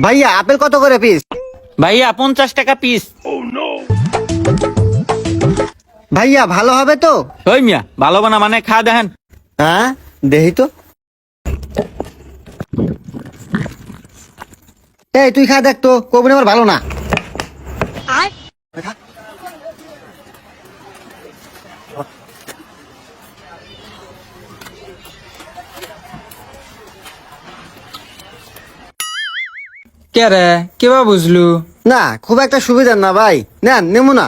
ভাইয়া আপেল কত করে পিস? ভাইয়া 50 টাকা পিস। ভাইয়া ভালো হবে তো? ওই মিয়া ভালো না মানে খা দেখেন। হ্যাঁ দেখি তো। এই তুই খা দেখ তো, কবুন আমার ভালো না। কে রে কেবা বুঝলু? না খুব একটা সুবিধার না ভাই, নেন নেমু না।